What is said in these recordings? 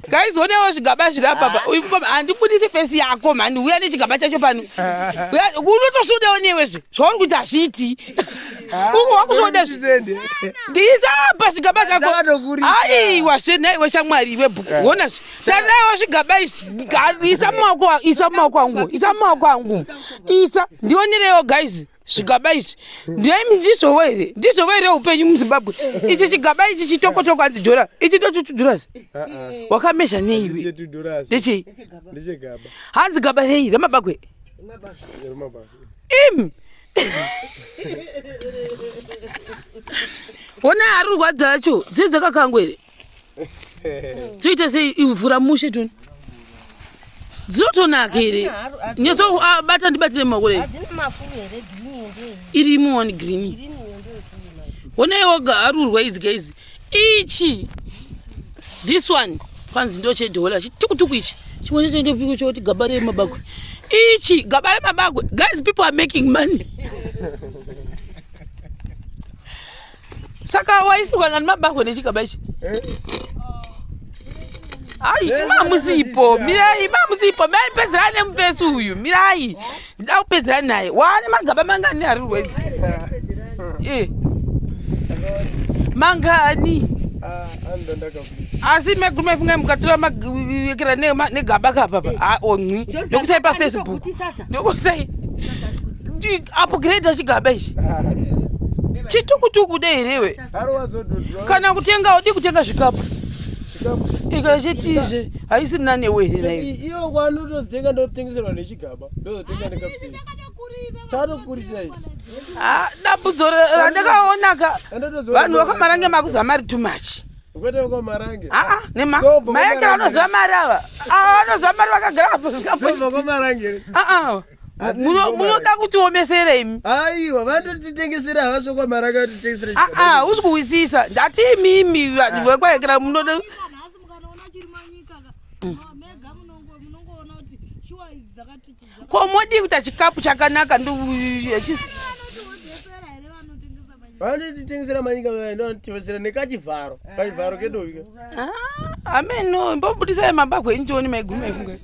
Guys, onewo zvigaba zviri apa. Handibudisi face yako man. Uya nechigaba chacho pano. Unotosodawo newe zve. Zvauri kuita hazviiti. Uko wakusoda zve. Ndiisa apa zvigaba zvako. Aiwa zvenaiwe shamwari webhuku. Ona zve. Sanaiwa zvigaba izvi. Isa mumaoko angu. Isa. Ndionerewo guys. Zvigaba izvi. Ndizowere upenyu muZimbabwe. Ichi chigaba ichi chitoko anzi dhora. Ichi ndochidhora. Wakamesha neiwe. Ndechi? Ndechegaba. Hanzi gaba rei remabarwe. Ona Harurwa dzacho dzakakangwere. Dzinoita sei imvura mushe toni. Dzinotonaka here. Nyeso bata ndibatire makore. Hadzina mafu here green here. Iri muone green. Ona yoga Harurwa idzi guys. Ichi. This one. Kwanzi ndo chedola. Chitukutuku ichi. Chimwe chende piko choti gaba remabagwe. Ichi gaba remabagwe. Guys, people are making money. Saka waiswa na mabagwe nechigaba ichi. Ai, mamuzipo. Mirai, mai pezerane mufesi uyu. Mirai. Ndau pezerane naye. Wane magaba mangani Harurwa idzi. Mangani. Asi mefunga mukatora magwekera negaba kapa onwi nokusai paFacebook nokusai upgrade chigaba ichi chitukutuku deirewe kana kutenga udi kutenga zvikapu ikachitizve haisina newe nayo iyo kwanototenga ndotengeserwa nechigaba ndozotenga nekapsini chatokurisa ichi dambudzo randakaonaka vanhu vakamaranga makuziva mari too much kwete kwamarange maekera anoziva mari ava anoziva mari vakagara kwamarange munoda kuti omesere imi aiwa vandotitengesera havaso kwamarange atitengesera usi kuwisisa ndati imimi vanhu vekwaekera munoda komodi kuita chikapu chakanaka vanotitengesera manyika ndonotivesera nekachivharo kachivharo kedovika ameno mbobudisai mabagwe injoni maigumi maifunga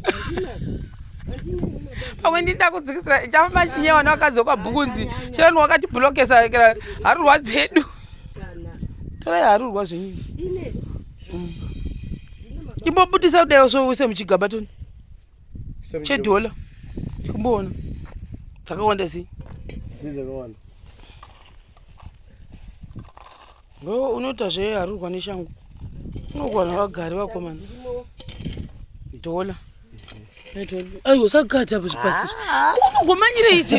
pamwe ndinda kudzikisira chafamba chinyewana wakadzoka bhukunzi chiranu wakati blokesa kera Harurwa dzedu torai Harurwa zvenyini imbobudisa kudayo souse muchigaba toni chedhola kumboona dzakawanda sei dzakawanda unoita zveHarurwa neshangu unogwana vagari vakomana dhola aiwa sagadza pazvipasizvi unogomanyire ichi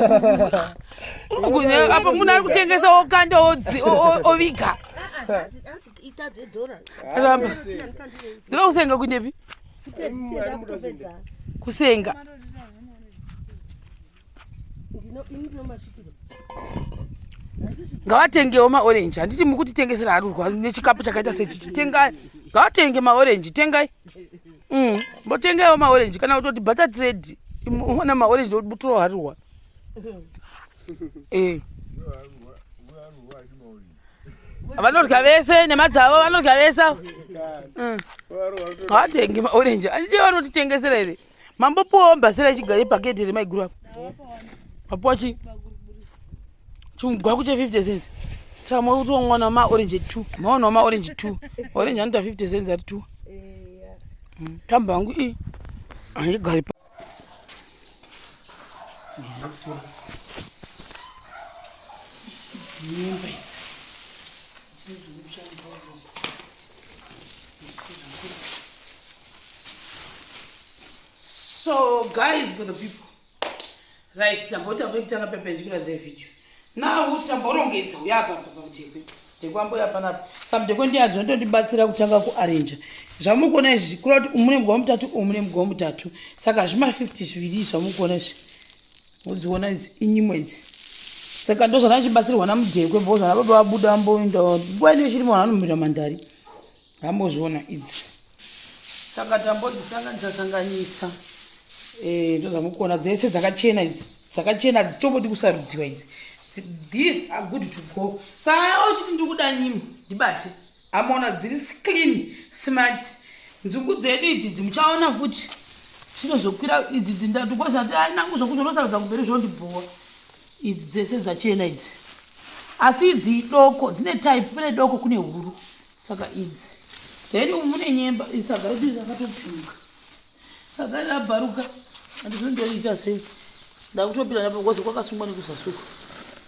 apa munhu ari kutengesa okanda oviga ramba ndira kusenga kundepi kusenga ngavatengewo maorenji handiti mukutitengesera Harurwa nechikapu chakaita sechichi tengai ngavatenge maorenji tengai mbotengaiwo maorenji kana kutoti butter trade ona maorenji obutura Harurwa vanorya vese nemadzavo vanorya vese ngavatenge maorenji handiti vanotitengesera here mambopuwawo mbasira chigare paketi remaiguru apo mapuwa chi chimugwaku che 50 cents chamwe kuti mwana maorenji 2 maona maorenji 2 orenji anoita 50 cents ari 2 tamba hangu igari so guys, for the people right tambota vekutanga pepenjikira zevideo now tamborongedza uyapa pamutekwe tekwambo yapanapa samutekwe ndiyadzo ndotibatsira kutanga kuarrange zvamukuona izvi kura kuti umune mugwa mutatu umune mugwa mutatu saka zvima 50 zviviri zvamukuona izvi mudziona idzi inyimwe idzi saka ndo zvanachibatsirwa namudhekwe mbo zvana baba vabuda amboenda nguva ine chirimo vanombira mandari ambozviona idzi saka tambodzisanganisa ndo zvamukuona dzese dzakachena idzi dzakachena dzichitobodi kusarudziwa idzi these are good to go saka ochiti ndikuda nyimo ndibate amaona dziri clean smart nzungu dzedu idzi muchaona futi chinozokwira idzi dzindatu kwazati ainangu zvokuzonosaridza kumberi zvondibhowa idzi dzese dzachena idzi asi idzi doko dzine type pane doko kune huru saka idzi then mune nyemba isaga redu rakatopfuka saka rabharuka handizondoriita sei ndakutopira napo kwazi kwakasungwa nekusasuka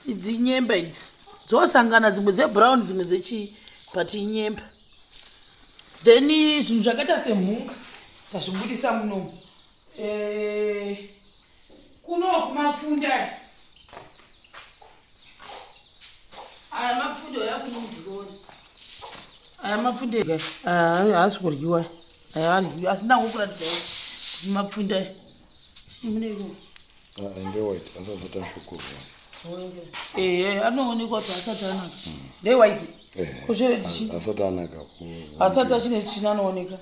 idzi nyemba idzi dzosangana dzimwe dzebrown dzimwe dzechii but inyemba then zvinhu zvakaita semhunga tazvibudisa munomu kunoku mapfunda aya mapfunda yakunomudironi aya mapfunda haasi kuryiwa aya aryiwa asi ndangokuratidzai kuti mapfunda muneiko ndewhite asazata shukuru anoonekwa kuti asati anaka ndewhite kusheredichi asati anaka asati achine china anooneka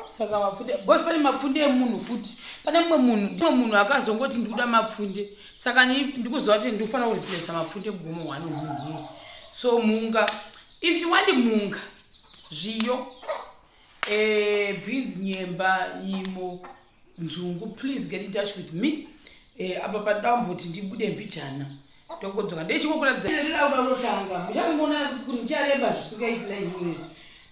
saka mapfunde because pane mapfunde emunhu futi pane mumwe munhu akazongoti ndikuda mapfunde saka ndikuziva kuti ndikufanira kuriplesa mapfunde mugomo 1 munhu so munga if you want munga zviyo beans nyemba imo nzungu please get in touch with me apa padamboti ndibude mbijana tokodzoka ndechikokuradzaaudaunotanga muchakumona kuti muchareba zvisingaitira imwe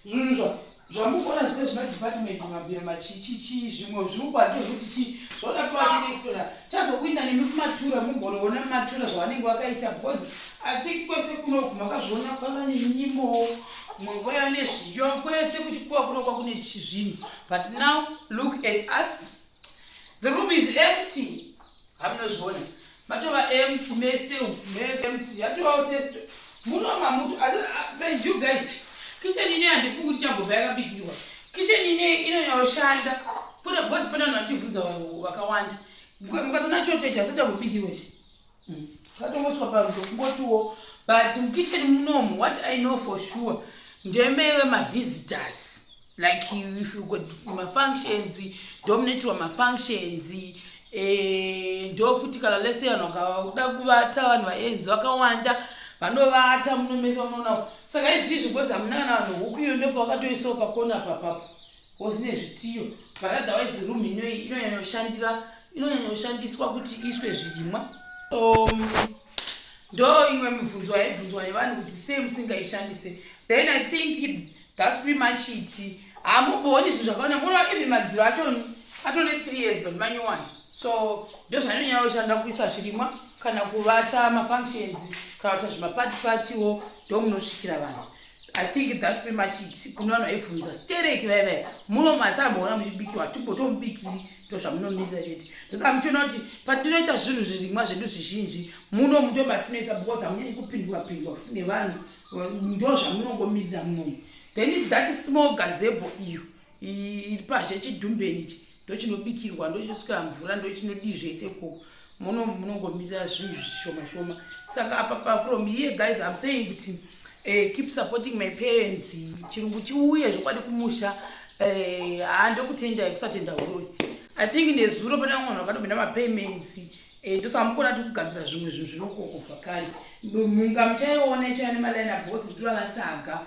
zvinhu zvamukona zvise zvemadepartment mabhiro machichichi zvimwe zvirukwato zvekuti zvoda kuvachineexplora chazokuinda nemi kumatura mumbonoona matura zvavanenge vakaita because I think kwese kunoguma makazviona kwava nenyimo mwekwaya nezviyo kwese kuti kuva kunokwa kune zvinhu but now look at us the room is empty hamunozviona matova empty mese empty yatovawo munoma mutu as you guys kitchen ine handifungi kuti chambobva yakabikirwa kitchen ine inonyaoshanda kune bosi pane vanhu vandibvunza vakawanda mukatona chotechi asati ambobikirwa chi katongoswa panhu tokungotiwo but mukitchen munomu what I know for sure ndemewe mavisitors like if you got mafunctions dominatewa mafunctions ndo futi kana lese vanhu vakauda kuvata vanhu vaenzi vakawanda vanovata munomesa unoona saka izvizvi because hamuna kana vanhu huku iyo ndopa vakatoisawo pakona papapo kosine zvitiyo but otherwise room inonyanyoshandiswa kuti iswe zvirimwa ndo imwe mibvunzo yaibvunzwa nevanhu kuti sei musingaishandise then I think that's pretty much it hamuboni zvinhu zvakaona muna even madziro acho atone 3 years but manyuwani so ndo zvanonyayoshanda kuisa zvirimwa kana kuvata mafunctions kana kuita zvimapatipatiwo ndo munosvikira vanhu I think that's pretty much it kune vanhu vaibvunza stereki vaivai muno masamboona muchibikirwa timbotomubikiri ndo zvamunomirira chete ndosaka muchiona kuti patinoita zvinhu zvirimwa zvedu zvizhinji muno muto matinoisa because hamunyanyi kupindwa futi nevanhu ndo zvamunongomirira munomu then that small gazebo iyo iri pazhe chidhumbeni ichi ndo chinobikirwa ndo chinoswika mvura ndo chinodii zvese koko munongomirira zvinhu zvishoma saka apa from here guys I'm saying kuti keep supporting my parents chirungu chiuye zvokwadi kumusha handokutendai kusatenda uroi I think nezuro pane vamwe vanhu vakatobenda mapayments ndosaka mukona ti kugadzira zvimwe zvinhu zvinokoko zvakare munga muchaiona ichaya nemaline abhosi kuti vakasaga